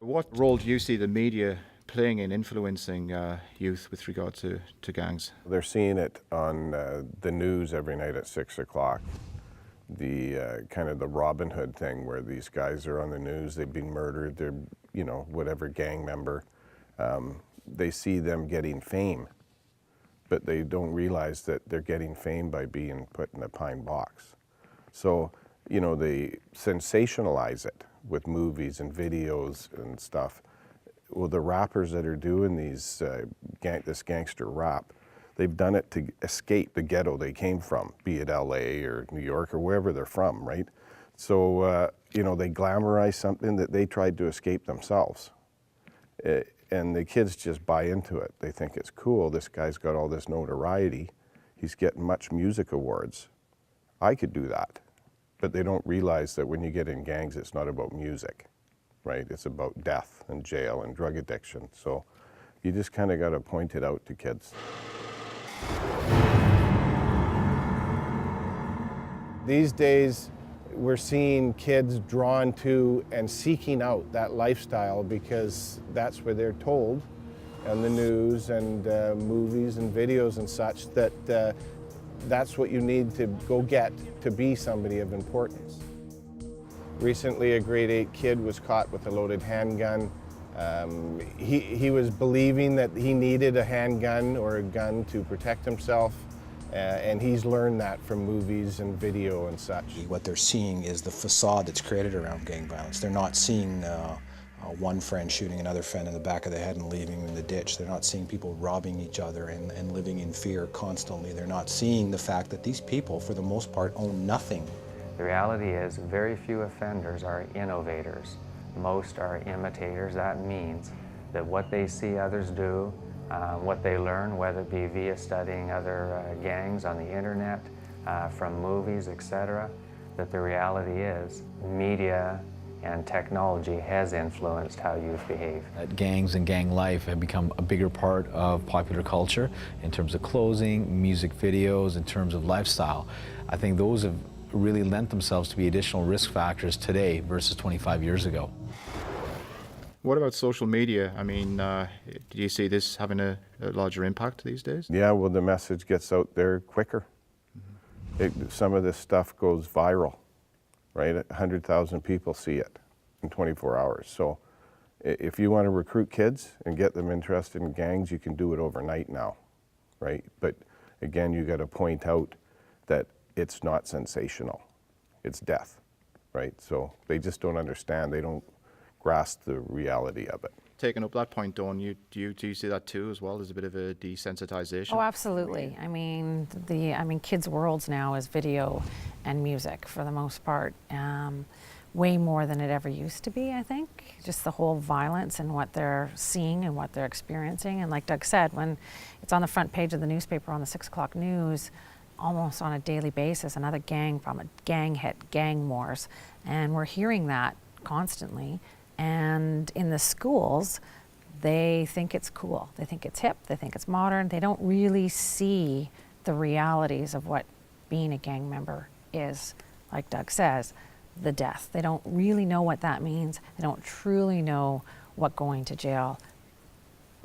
What role do you see the media playing in influencing youth with regard to gangs? They're seeing it on the news every night at 6 o'clock. The kind of the Robin Hood thing where these guys are on the news, they've been murdered, they're, you know, whatever gang member. They see them getting fame, but they don't realize that they're getting fame by being put in a pine box. So, you know, they sensationalize it with movies and videos and stuff. Well, the rappers that are doing these this gangster rap, they've done it to escape the ghetto they came from, be it LA or New York or wherever they're from, right? So, you know, they glamorize something that they tried to escape themselves. And the kids just buy into it. They think it's cool. This guy's got all this notoriety. He's getting much music awards. I could do that. But they don't realize that when you get in gangs, it's not about music, right? It's about death and jail and drug addiction. So you just kind of got to point it out to kids. These days, we're seeing kids drawn to and seeking out that lifestyle because that's where they're told on the news and movies and videos and such that that's what you need to go get to be somebody of importance. Recently, a grade 8 kid was caught with a loaded handgun. He was believing that he needed a handgun or a gun to protect himself. And he's learned that from movies and video and such. What they're seeing is the facade that's created around gang violence. They're not seeing one friend shooting another friend in the back of the head and leaving him in the ditch. They're not seeing people robbing each other and living in fear constantly. They're not seeing the fact that these people, for the most part, own nothing. The reality is very few offenders are innovators. Most are imitators. That means that what they see others do, what they learn, whether it be via studying other gangs on the internet, from movies, etc., that the reality is media and technology has influenced how youth behave. Gangs and gang life have become a bigger part of popular culture in terms of clothing, music videos, in terms of lifestyle. I think those have really lent themselves to be additional risk factors today versus 25 years ago. What about social media? I mean, do you see this having a larger impact these days? Yeah, well, the message gets out there quicker. Some of this stuff goes viral, right? 100,000 people see it in 24 hours. So if you want to recruit kids and get them interested in gangs, you can do it overnight now, right? But again, you got to point out that it's not sensational. It's death, right? So they just don't understand. They don't grasp the reality of it. Taking up that point, Dawn, do you see that too as well? There's a bit of a desensitization. Oh, absolutely. I mean, kids' worlds now is video and music for the most part. Way more than it ever used to be, I think. Just the whole violence and what they're seeing and what they're experiencing. And like Doug said, when it's on the front page of the newspaper on the 6 o'clock news, almost on a daily basis, another gang problem, a gang hit, gang wars. And we're hearing that constantly. And in the schools, they think it's cool. They think it's hip. They think it's modern. They don't really see the realities of what being a gang member is. Like Doug says, the death. They don't really know what that means. They don't truly know what going to jail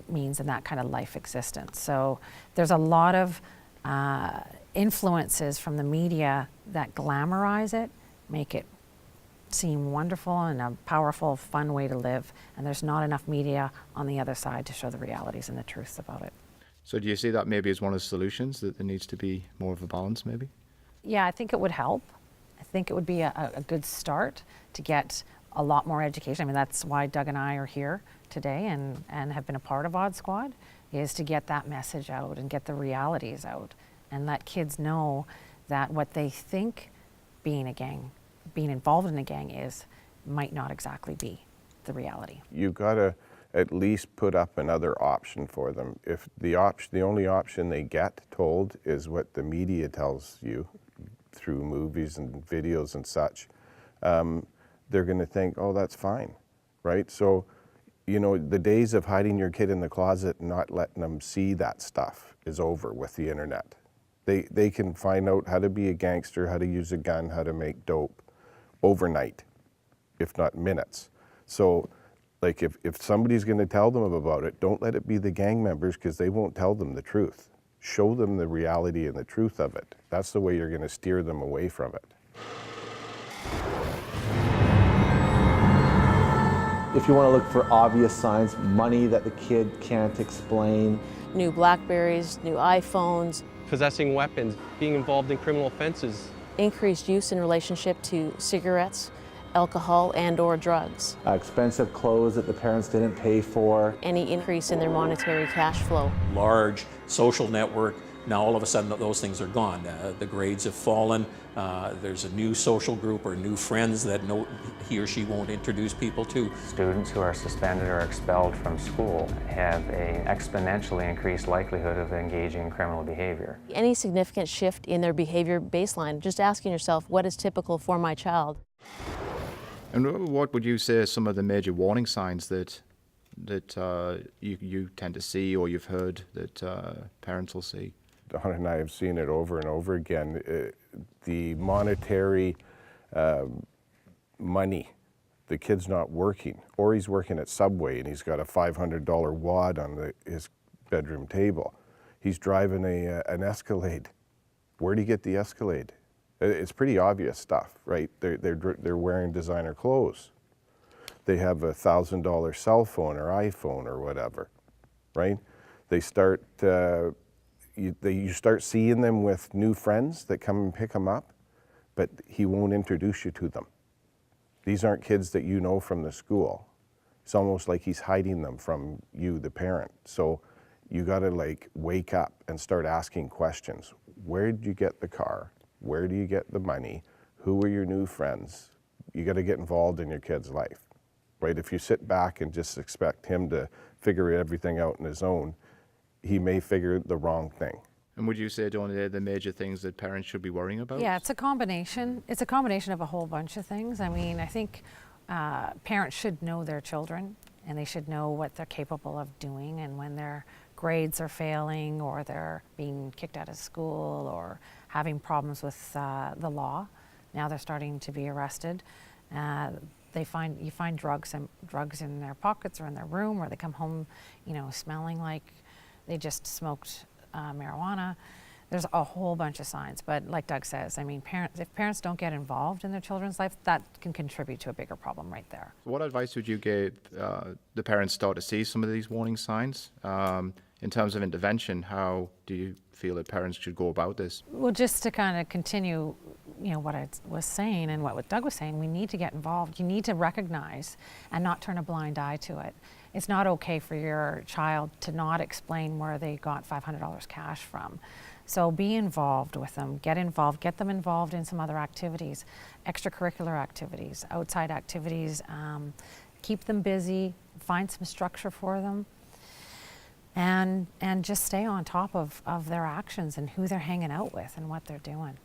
means in that kind of life existence. So there's a lot of influences from the media that glamorize it, make it seem wonderful and a powerful, fun way to live. And there's not enough media on the other side to show the realities and the truths about it. So do you see that maybe as one of the solutions, that there needs to be more of a balance maybe? Yeah, I think it would help. I think it would be a good start to get a lot more education. I mean, that's why Doug and I are here today and have been a part of Odd Squad, is to get that message out and get the realities out and let kids know that what they think being involved in a gang might not exactly be the reality. You've got to at least put up another option for them. If the only option they get told is what the media tells you through movies and videos and such, they're going to think, oh, that's fine, right? So, you know, the days of hiding your kid in the closet and not letting them see that stuff is over with the internet. They can find out how to be a gangster, how to use a gun, how to make dope overnight, if not minutes. So Like if somebody's going to tell them about it, don't let it be the gang members, because they won't tell them the truth. Show them the reality and the truth of it. That's the way you're going to steer them away from it. If you want to look for obvious signs, money that the kid can't explain. New Blackberries, new iPhones. Possessing weapons, being involved in criminal offenses. Increased use in relationship to cigarettes, alcohol, and/or drugs. Expensive clothes that the parents didn't pay for. Any increase in their monetary cash flow. Large social network, now all of a sudden those things are gone. The grades have fallen. There's a new social group or new friends that he or she won't introduce people to. Students who are suspended or expelled from school have an exponentially increased likelihood of engaging in criminal behavior. Any significant shift in their behavior baseline, just asking yourself, what is typical for my child? And what would you say are some of the major warning signs that you tend to see, or you've heard that parents will see? Don and I have seen it over and over again. The monetary money, the kid's not working, or he's working at Subway and he's got a $500 wad on his bedroom table. He's driving an Escalade. Where do you get the Escalade? It's pretty obvious stuff, right? They're wearing designer clothes. They have a $1,000 cell phone or iPhone or whatever, right? They start, you start seeing them with new friends that come and pick them up, but he won't introduce you to them. These aren't kids that you know from the school. It's almost like he's hiding them from you, the parent. So you gotta like wake up and start asking questions. Where did you get the car? Where do you get the money? Who are your new friends? You got to get involved in your kid's life, right? If you sit back and just expect him to figure everything out on his own, he may figure the wrong thing. And would you say, Dawn, they're the major things that parents should be worrying about? Yeah, it's a combination. It's a combination of a whole bunch of things. I mean, I think parents should know their children, and they should know what they're capable of doing, and when their grades are failing, or they're being kicked out of school, or having problems with the law. Now they're starting to be arrested. You find drugs in their pockets or in their room, or they come home, smelling like they just smoked marijuana. There's a whole bunch of signs, but like Doug says, I mean, if parents don't get involved in their children's life, that can contribute to a bigger problem right there. What advice would you give the parents start to see some of these warning signs? In terms of intervention, how do you feel that parents should go about this? Well, just to kind of continue, what I was saying and what Doug was saying, we need to get involved. You need to recognize and not turn a blind eye to it. It's not okay for your child to not explain where they got $500 cash from. So be involved with them, get them involved in some other activities, extracurricular activities, outside activities, keep them busy, find some structure for them. And just stay on top of their actions and who they're hanging out with and what they're doing.